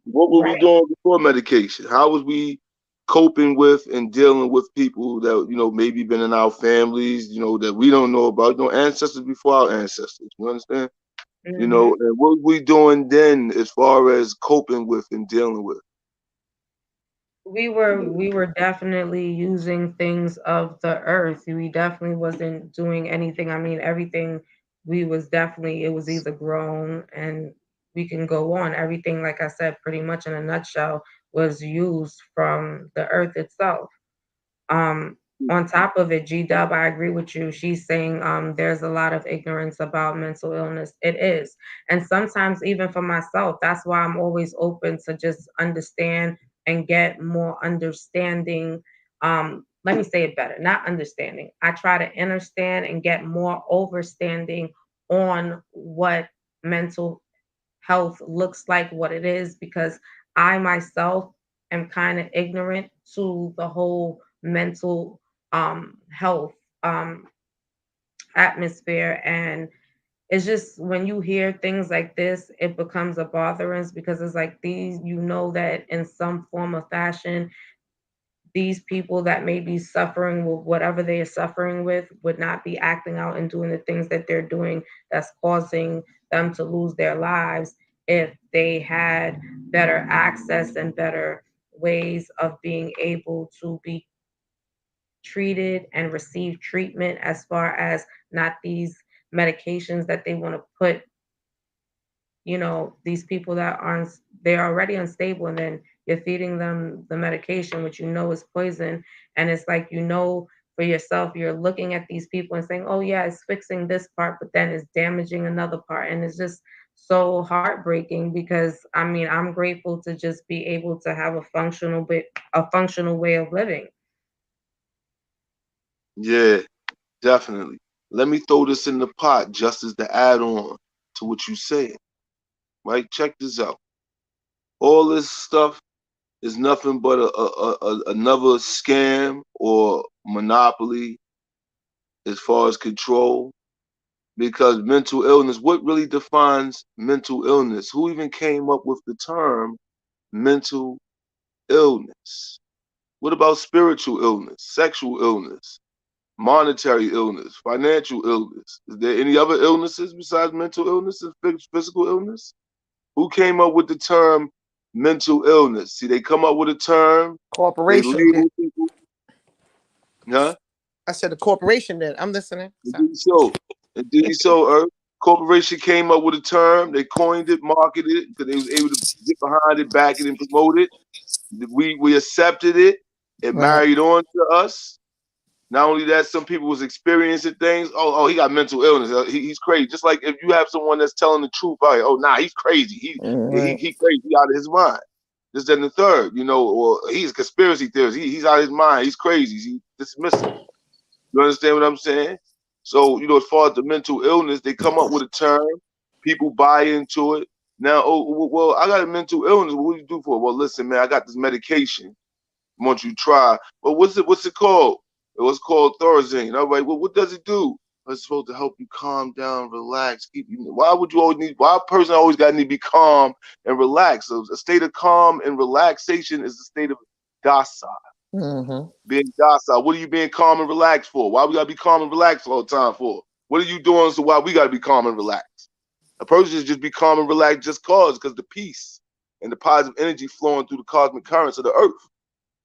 what were we Right. doing before medication? How was we coping with and dealing with people that maybe been in our families, that we don't know about, ancestors before our ancestors. You understand? Hmm. And what we doing then as far as coping with and dealing with? We were definitely using things of the earth. We definitely wasn't doing anything. I mean, everything we was definitely, it was either grown, and we can go on. Everything, like I said, pretty much in a nutshell, was used from the earth itself. Um, on top of it, G Dub, I agree with you. She's saying there's a lot of ignorance about mental illness. It is. And sometimes, even for myself, that's why I'm always open to just understand and get more understanding. Let me say it better, not understanding. I try to understand and get more overstanding on what mental health looks like, what it is, because I myself am kind of ignorant to the whole mental health um, atmosphere. And it's just when you hear things like this, it becomes a botherance, because it's like these, that in some form of fashion, these people that may be suffering with whatever they are suffering with would not be acting out and doing the things that they're doing that's causing them to lose their lives if they had better access and better ways of being able to be treated and receive treatment, as far as not these medications that they want to put these people that aren't, they're already unstable, and then you're feeding them the medication, which is poison. And it's like, for yourself, you're looking at these people and saying, oh yeah, it's fixing this part, but then it's damaging another part. And it's just so heartbreaking, because I mean, I'm grateful to just be able to have a functional way of living. Yeah, definitely. Let me throw this in the pot just as the add on to what you said. Right? Check this out. All this stuff is nothing but another scam or monopoly as far as control. Because mental illness, what really defines mental illness? Who even came up with the term mental illness? What about spiritual illness, sexual illness, monetary illness, financial illness? Is there any other illnesses besides mental illness and physical illness? Who came up with the term mental illness? See, they come up with a term, they Corporation did. label people, huh? I said the corporation did. I'm listening. Sorry. Indeed so. Indeed so, corporation came up with a term, they coined it, marketed it, because they was able to get behind it, back it, and promote it. We accepted it. It Right. married on to us. Not only that, some people was experiencing things. Oh, he got mental illness. He's crazy. Just like if you have someone that's telling the truth, oh, nah, he's crazy. Right. He crazy. He out of his mind. This, then the third, or he's a conspiracy theorist. He's out of his mind. He's crazy. He's dismissive. You understand what I'm saying? So, as far as the mental illness, they come up with a term. People buy into it. Now, oh, well, I got a mental illness. What do you do for it? Well, listen, man, I got this medication. I want you to try. Well, what's it called? It was called Thorazine. I'm like, well, what does it do? It's supposed to help you calm down, relax, keep you. Why would you always need? Why a person always got to need to be calm and relaxed? So a state of calm and relaxation is a state of docile. Mm-hmm. Being docile. What are you being calm and relaxed for? Why we gotta be calm and relaxed all the time for? What are you doing so why we gotta be calm and relaxed? A person should just be calm and relaxed just because the peace and the positive energy flowing through the cosmic currents of the earth.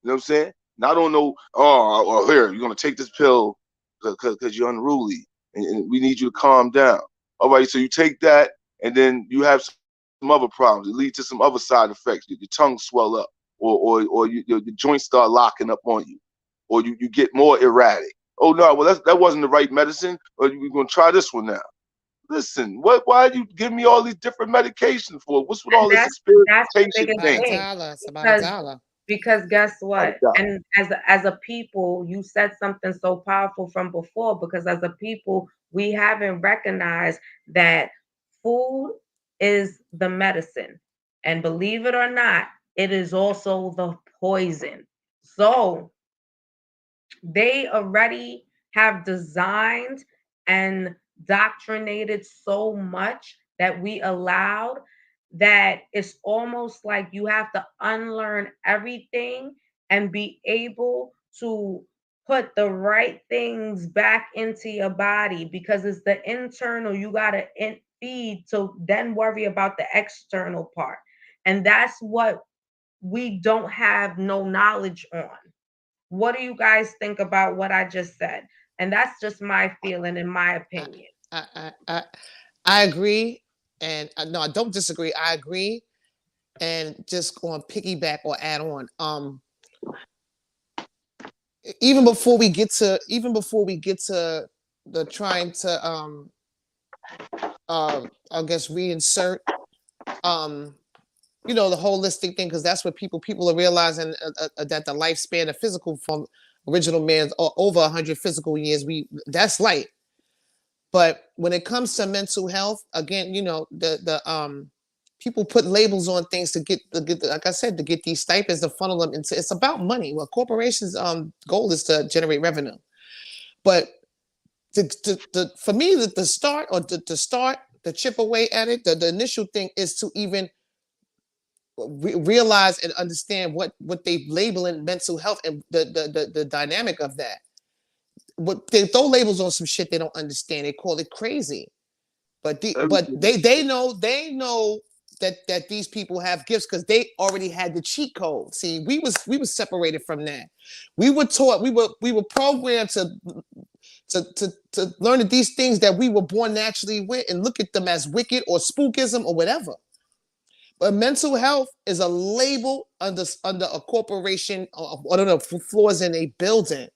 You know what I'm saying? Now I don't know, here, you're gonna take this pill because you're unruly and we need you to calm down. All right, so you take that and then you have some other problems. It leads to some other side effects. Your tongue swell up, or your joints start locking up on you, or you get more erratic. Oh no, well that wasn't the right medicine. Or we're gonna try this one now. listen, why you give me all these different medications for? What's with all And this that's the experimentation biggest About a thing? thing. dollar. It's about a Because dollar. guess Not a what? doubt. And as a people, you said something so powerful from before, because as a people, we haven't recognized that food is the medicine. And believe it or not, it is also the poison. So they already have designed and doctrinated so much that we allowed, that it's almost like you have to unlearn everything and be able to put the right things back into your body, because it's the internal you got to feed to then worry about the external part. And that's what we don't have no knowledge on. What do you guys think about what I just said? And that's just my feeling and my I, opinion. I agree, and no, I don't disagree. I agree, and just on piggyback or add on. Even before we get to the trying to I guess reinsert um the holistic thing, because that's what people are realizing, that the lifespan of physical from original man's over 100 physical years, we that's light. But when it comes to mental health, again, the people put labels on things to get like I said, to get these stipends, to funnel them into. It's about money. Well, corporations goal is to generate revenue. But for me, the start, or to start the chip away at it, the initial thing is to even realize and understand what they label in mental health, and the dynamic of that. What they throw labels on some shit they don't understand. They call it crazy. But Everything. they know that these people have gifts, because they already had the cheat code. See, we was separated from that. We were taught, we were programmed to learn that these things that we were born naturally with, and look at them as wicked or spookism or whatever. But mental health is a label under a corporation, or I don't know, floors in a building.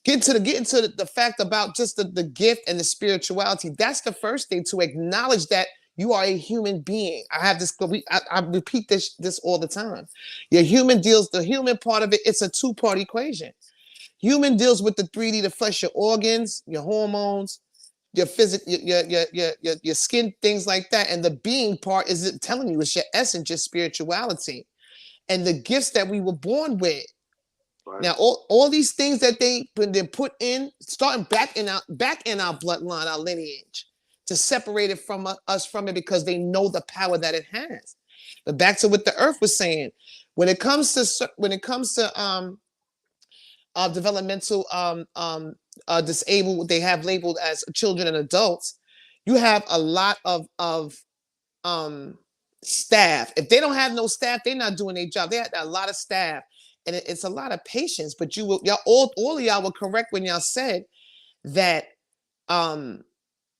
Get into the fact about just the gift and the spirituality. That's the first thing, to acknowledge that you are a human being. I have this. I repeat this all the time. The human part of it. It's a two-part equation. Human deals with the 3D, the flesh, your organs, your hormones, your physical, your skin, things like that. And the being part is it telling you it's your essence, your spirituality, and the gifts that we were born with. Right. Now, all these things that when they're put in, starting back in our bloodline, our lineage, to separate it from us from it, because they know the power that it has. But back to what the earth was saying, when it comes to developmental disabled, they have labeled as children and adults. You have a lot of um staff. If they don't have no staff, they're not doing their job. They have a lot of staff, and it's a lot of patience. But y'all all of y'all were correct when y'all said that.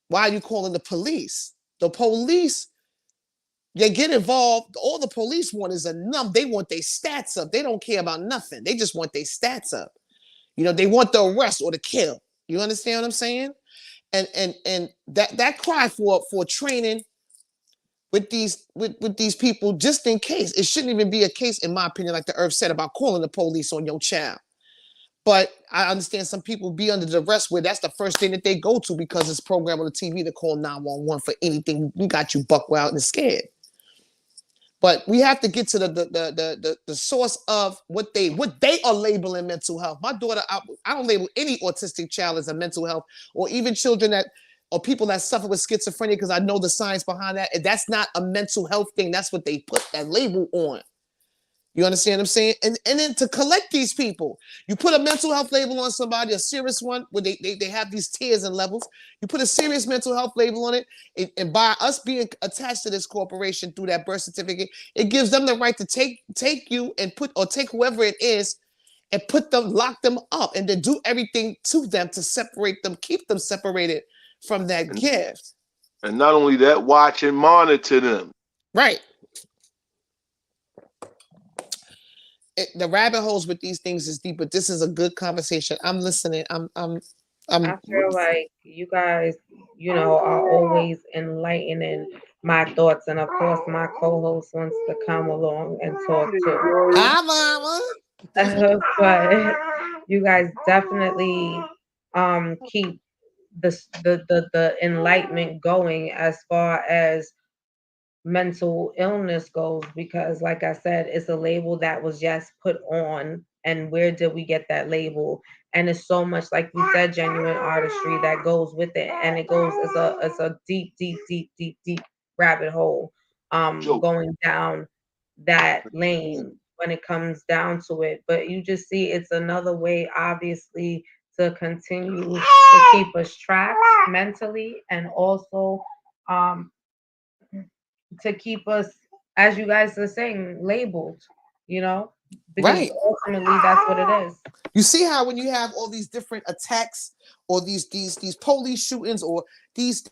Why are you calling the police? The police, they get involved. All the police want is a number. They want their stats up. They don't care about nothing. They just want their stats up. They want the arrest or the kill. You understand what I'm saying? And that cry for training with these people, just in case. It shouldn't even be a case, in my opinion, like the earth said, about calling the police on your child. But I understand some people be under duress where that's the first thing that they go to, because it's programmed on the TV to call 911 for anything. We got you buck wild and scared. But we have to get to the source of what they are labeling mental health. My daughter, I don't label any autistic child as a mental health, or even children or people that suffer with schizophrenia, because I know the science behind that. And that's not a mental health thing. That's what they put that label on. You understand what I'm saying? And then to collect these people, you put a mental health label on somebody, a serious one, where they have these tiers and levels. You put a serious mental health label on it, and by us being attached to this corporation through that birth certificate, it gives them the right to take you and take whoever it is and lock them up, and then do everything to them to separate them, keep them separated from that And, gift. and not only that, watch and monitor them. Right. The rabbit holes with these things is deep, but this is a good conversation. I'm listening. I feel like you guys, are always enlightening my thoughts, and of course, my co-host wants to come along and talk too. Hi, mama. But you guys definitely keep the enlightenment going as far as mental illness goes, because like I said, it's a label that was just put on, and where did we get that label? And it's so much, like you said, genuine artistry that goes with it, and it goes, it's a deep, deep, deep, deep, deep rabbit hole Joke. going down that lane when it comes down to it. But you just see it's another way, obviously, to continue to keep us trapped mentally, and also um to keep us, as you guys are saying, labeled, you know, because Right. ultimately that's what it is. You see how when you have all these different attacks or these police shootings or these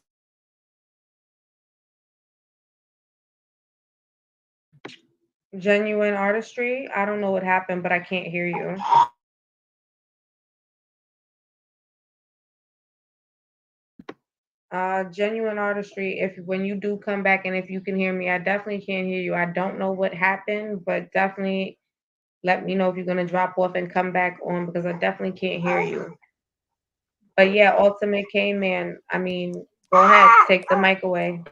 Genuine artistry. I don't know what happened, but I can't hear you. Genuine artistry. If when you do come back, and if you can hear me, I definitely can't hear you. I don't know what happened, but definitely let me know if you're gonna drop off and come back on, because I definitely can't hear you. But yeah, Ultimate K Man. I mean, go ahead, take the mic away.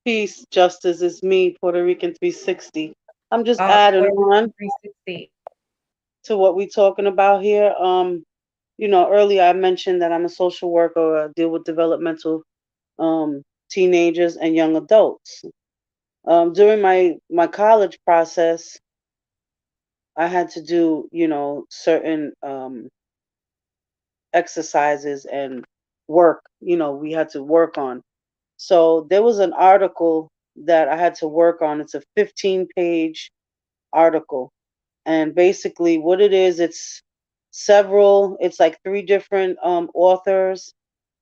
Peace, justice is me, Puerto Rican 360. I'm just Oh, adding Puerto on Rican 360. to what we're talking about here. Earlier I mentioned that I'm a social worker. I deal with developmental teenagers and young adults. During my college process, I had to do, certain exercises and work, we had to work on. So there was an article that I had to work on. It's a 15-page article. And basically what it is, it's like three different authors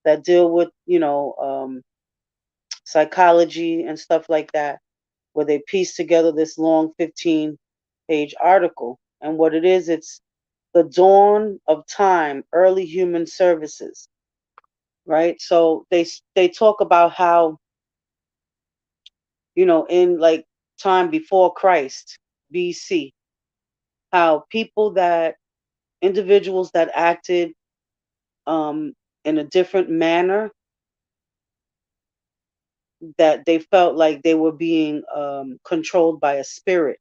that deal with, psychology and stuff like that, where they piece together this long 15-page article. And what it is, it's the dawn of time, early human services, right? So they talk about how, in like time before Christ, BC, how individuals that acted um, in a different manner, that they felt like they were being controlled by a spirit,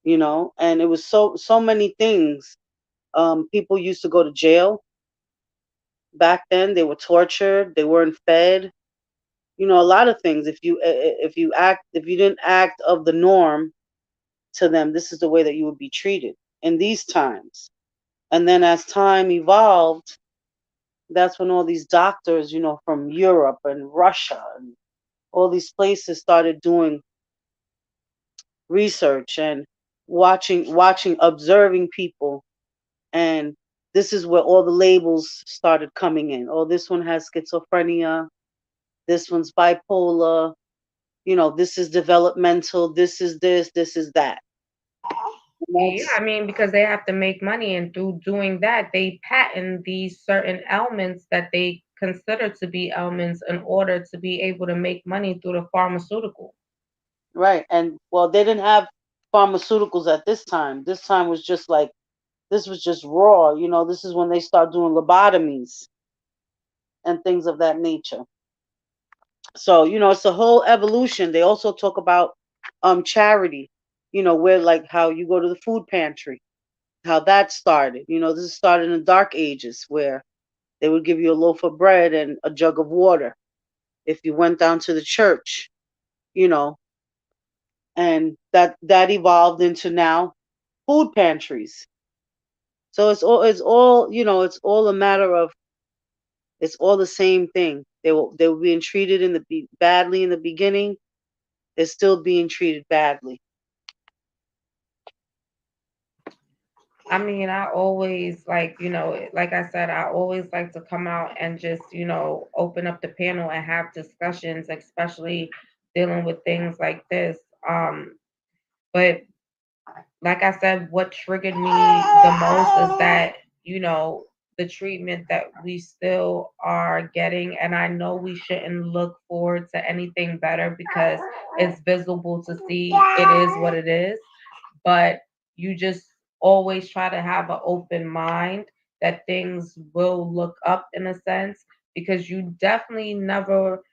and it was so many things. People used to go to jail back then. They were tortured. They weren't fed. A lot of things. If you didn't act of the norm to them, this is the way that you would be treated in these times. And then as time evolved, that's when all these doctors, from Europe and Russia and all these places started doing research and observing people. And this is where all the labels started coming in. Oh, this one has schizophrenia. This one's bipolar. This is developmental. This is that. And Yeah, that's I mean, because they have to make money, and through doing that, they patent these certain elements that they consider to be elements in order to be able to make money through the pharmaceutical. right. And well, they didn't have pharmaceuticals at this time. This time was just like, this was just raw. This is when they start doing lobotomies and things of that nature. So, it's a whole evolution. They also talk about charity, where like how you go to the food pantry, how that started. This started in the dark ages where they would give you a loaf of bread and a jug of water if you went down to the church, you know, and that evolved into now food pantries. So it's all, it's all a matter of, it's all the same thing. They were being treated badly in the beginning. They're still being treated badly. I mean, I always like, like I said, I always like to come out and just, open up the panel and have discussions, especially dealing with things like this. But like I said, what triggered me the most is that, the treatment that we still are getting. And I know we shouldn't look forward to anything better because it's visible to see it is what it is. But you just always try to have an open mind that things will look up in a sense, because you definitely never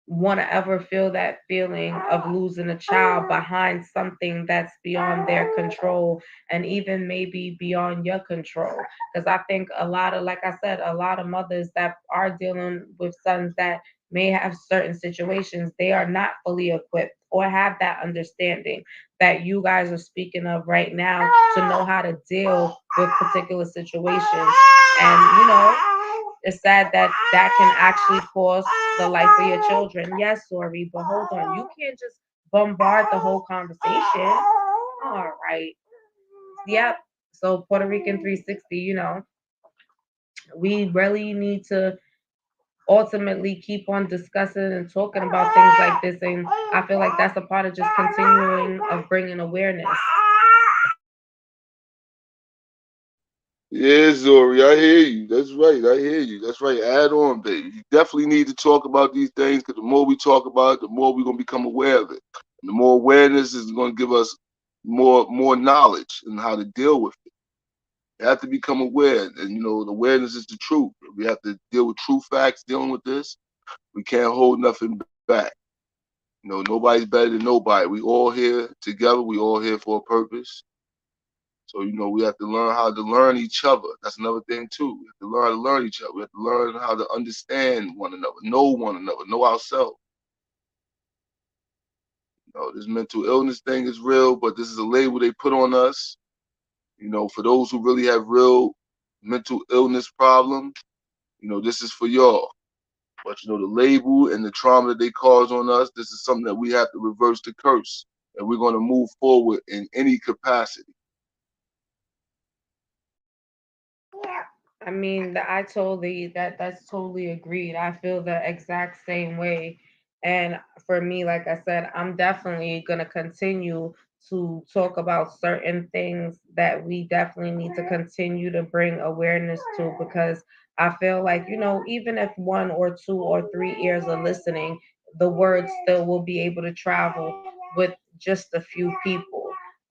want to ever feel that feeling of losing a child behind something that's beyond their control, and even maybe beyond your control. Because I think a lot of, like I said, a lot of mothers that are dealing with sons that may have certain situations, they are not fully equipped or have that understanding that you guys are speaking of right now to know how to deal with particular situations. And it's sad that that can actually cost the life of your children. Yes, sorry, but hold on. You can't just bombard the whole conversation. All right. Yep. So Puerto Rican 360, we really need to ultimately keep on discussing and talking about things like this. And I feel like that's a part of just continuing of bringing awareness. Yeah, Zori, I hear you. That's right. I hear you. That's right. Add on, baby. You definitely need to talk about these things because the more we talk about it, the more we're gonna become aware of it. And the more awareness is gonna give us more knowledge and how to deal with it. You have to become aware, and the awareness is the truth. We have to deal with true facts dealing with this. We can't hold nothing back. Nobody's better than nobody. We all here together. We all here for a purpose. So, we have to learn how to learn each other. That's another thing too. We have to learn how to learn each other. We have to learn how to understand one another, know ourselves. This mental illness thing is real, but this is a label they put on us. For those who really have real mental illness problems, this is for y'all. But the label and the trauma that they cause on us, this is something that we have to reverse the curse. And we're going to move forward in any capacity. I mean, I totally that's totally agreed. I feel the exact same way. And for me, like I said, I'm definitely gonna continue to talk about certain things that we definitely need to continue to bring awareness to, because I feel like, even if one or two or three ears are listening, the word still will be able to travel with just a few people.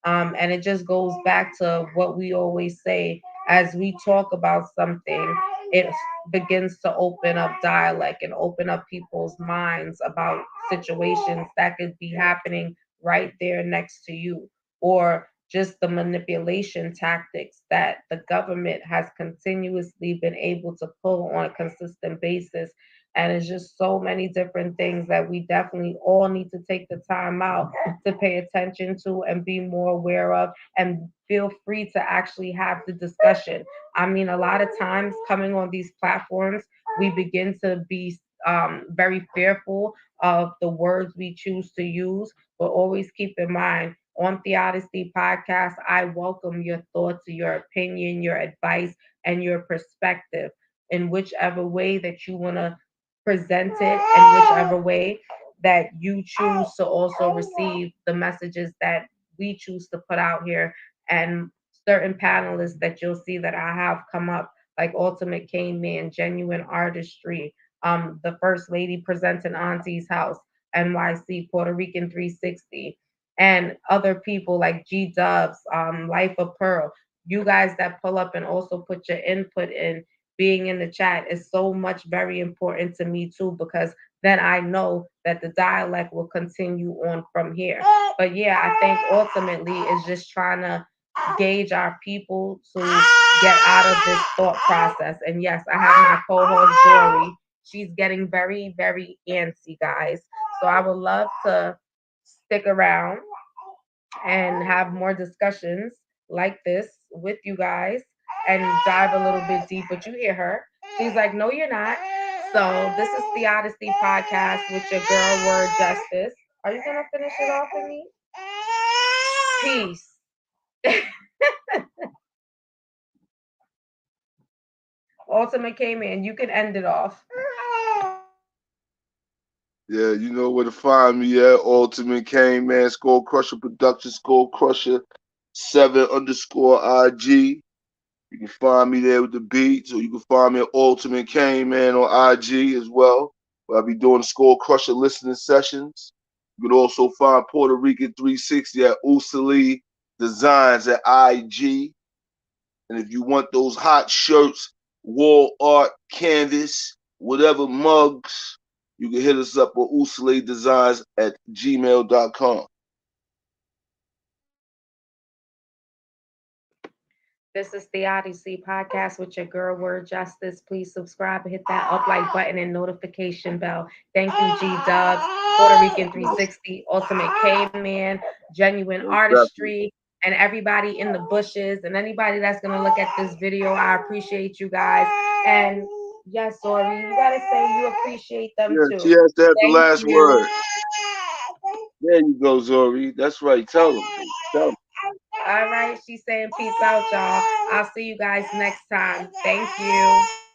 And it just goes back to what we always say: as we talk about something, it begins to open up dialect and open up people's minds about situations that could be happening right there next to you, or just the manipulation tactics that the government has continuously been able to pull on a consistent basis. And it's just so many different things that we definitely all need to take the time out to pay attention to and be more aware of, and feel free to actually have the discussion. I mean, a lot of times coming on these platforms, we begin to be very fearful of the words we choose to use, but always keep in mind, on Theodicy Podcast, I welcome your thoughts, your opinion, your advice, and your perspective in whichever way that you want to present it, and whichever way that you choose to also receive the messages that we choose to put out here. And certain panelists that you'll see that I have come up, like Ultimate Cane Man, Genuine Artistry, the First Lady presenting Auntie's House, NYC, Puerto Rican 360, and other people like G Dubs, Life of Pearl. You guys that pull up and also put your input in, being in the chat is so much very important to me too, because then I know that the dialect will continue on from here. But yeah, I think ultimately is just trying to gauge our people to get out of this thought process. And yes, I have my co-host Dory. She's getting very, very antsy, guys. So I would love to stick around and have more discussions like this with you guys and dive a little bit deep. But you hear her. She's like, no, you're not. So this is the Odyssey Podcast with your girl, Word Justice. Are you going to finish it off with me? Peace. Ultimate came in. You can end it off. Yeah, you know where to find me at. Ultimate Kane Man, Skull Crusher Production, Skull Crusher 7 _ IG. You can find me there with the beats, or you can find me at Ultimate Kane Man on IG as well, where I'll be doing Score Crusher listening sessions. You can also find Puerto Rican 360 at Usali Designs at IG. And if you want those hot shirts, wall art, canvas, whatever mugs, you can hit us up at usaledesigns at gmail.com. This is the Odyssey podcast with your girl, Word Justice. Please subscribe and hit that up like button and notification bell. Thank you, G Dubs, Puerto Rican 360, Ultimate Caveman, Genuine Artistry, and everybody in the bushes and anybody that's going to look at this video. I appreciate you guys. And yes, Zori, you got to say you appreciate them Yeah, too. she has to have the Thank last you. word. There you go, Zori. That's right. Tell them. Tell them. All right. She's saying peace out, y'all. I'll see you guys next time. Thank you.